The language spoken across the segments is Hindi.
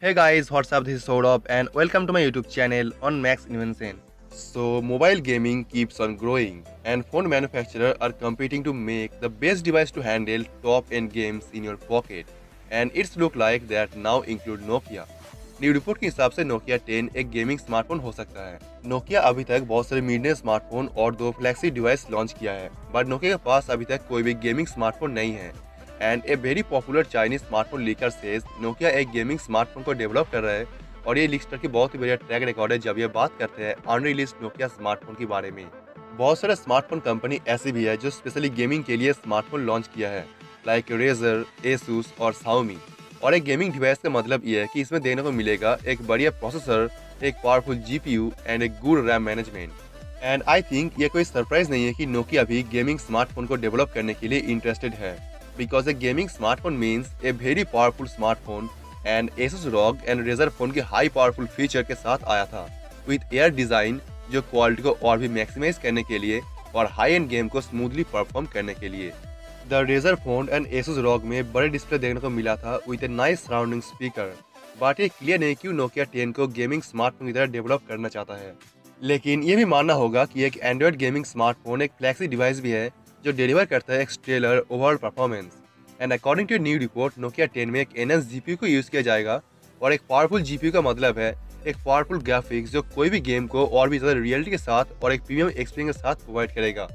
Hey guys, what's up? This is Saurabh and welcome to my YouTube channel on Max Invention. So, mobile gaming keeps on growing and phone manufacturers are competing to make the best device to handle top-end games in your pocket. And it's look like that now include Nokia. New report के हिसाब से Nokia 10 एक गेमिंग स्मार्टफोन हो सकता है। Nokia अभी तक बहुत सारे मिड रेंज स्मार्टफोन और 2 फ्लैगशिप डिवाइस लॉन्च किया है, बट Nokia के पास अभी तक कोई भी गेमिंग स्मार्टफोन नहीं है। And a very popular Chinese smartphone liquor says Nokia एक गेमिंग स्मार्टफोन को डेवलप कर रहा है और ये लीकर की बहुत ही बढ़िया ट्रैक रिकॉर्ड है जब ये बात करते हैं अनरिलीज नोकिया स्मार्टफोन के बारे में। बहुत सारे स्मार्टफोन कंपनी ऐसी भी है जो स्पेशली गेमिंग के लिए स्मार्टफोन लॉन्च किया है, लाइक रेजर, एसूस और Xiaomi। और एक गेमिंग डिवाइस का मतलब ये है कि इसमें देने को मिलेगा एक बढ़िया प्रोसेसर, एक पावरफुल जीपीयू एंड एक good RAM management. And I think ये कोई सरप्राइज नहीं है कि नोकिया भी गेमिंग स्मार्टफोन को डेवलप करने के लिए इंटरेस्टेड है, because a gaming smartphone means a very powerful smartphone and Asus ROG and Razer phone के हाई पावरफुल फीचर के साथ आया था विद एयर डिजाइन जो क्वालिटी को और भी मैक्सिमाइज करने के लिए और हाई एंड गेम को स्मूथली परफॉर्म करने के लिए। The Razer phone and Asus ROG में बड़े डिस्प्ले देखने को मिला था with a nice surrounding speaker, but ये क्लियर नहीं क्यों नोकिया 10 को गेमिंग स्मार्टफोन की तरह डेवलप करना चाहता है। लेकिन ये भी मानना होगा कि एक एंड्रॉइड गेमिंग स्मार्टफोन एक फ्लैगशिप डिवाइस भी है जो डिलीवर करता है एक stellar overall performance. And according to new report Nokia 10 में एक एनएस जीपीयू को यूज किया जाएगा और एक पावरफुल जीपीयू का मतलब है एक पावरफुल ग्राफिक्स जो कोई भी गेम को और भी ज्यादा रियलिटी के साथ और एक प्रीमियम एक्सपीरियंस के साथ प्रोवाइड करेगा।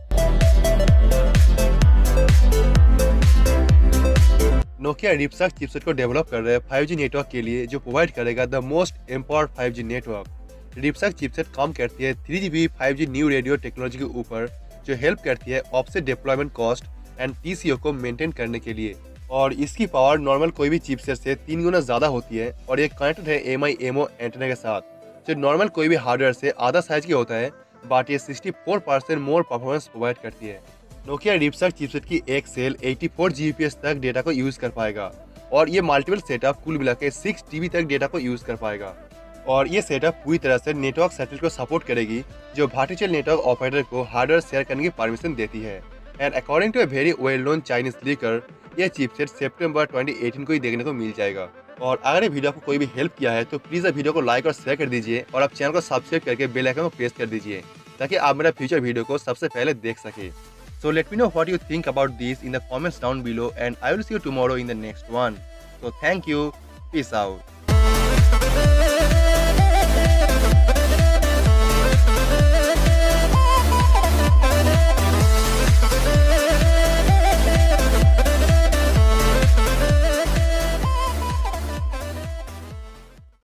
नोकिया रिपसक चिपसेट को डेवलप कर रहे हैं 5G नेटवर्क के लिए जो प्रोवाइड करेगा the most empowered 5G network. रिपसक चिपसेट काम करती है 3GB 5G new radio technology के ऊपर जो हेल्प करती है offset deployment cost and TCO को मेंटेन करने के लिए। और इसकी पावर नॉर्मल कोई भी चिपसेट से 3 गुना ज्यादा होती है और ये कनेक्टेड है MI/MO एंटेना के साथ जो नॉर्मल कोई भी हार्डवेयर से आधा साइज की होता है, बट ये 64% मोर परफॉर्मेंस प्रोवाइड करती है। नोकिया रिपसक चिपसेट की एक सेल 84 Gbps तक डेटा को यूज कर पाएगा और ये मल्टीपल सेटअप कुल मिला के 6 TB तक डेटा को यूज कर पाएगा। और ये सेटअप पूरी तरह से नेटवर्क सैटेलाइट को सपोर्ट करेगी जो वर्चुअल नेटवर्क ऑपरेटर को हार्डवेयर शेयर करने की परमिशन देती है। And according to a very well known Chinese leaker ये चिपसेट सितंबर 2018 को ही देखने को मिल जाएगा। और अगर ये वीडियो को कोई भी हेल्प किया है तो प्लीज वीडियो को लाइक और शेयर कर दीजिए और आप चैनल को सब्सक्राइब करके बेल आइकन को प्रेस कर दीजिए ताकि आप मेरा फ्यूचर वीडियो को सबसे पहले देख सके। So let me know what you think about this in the comments down below and I will see you tomorrow in the next one. So thank you. Peace out.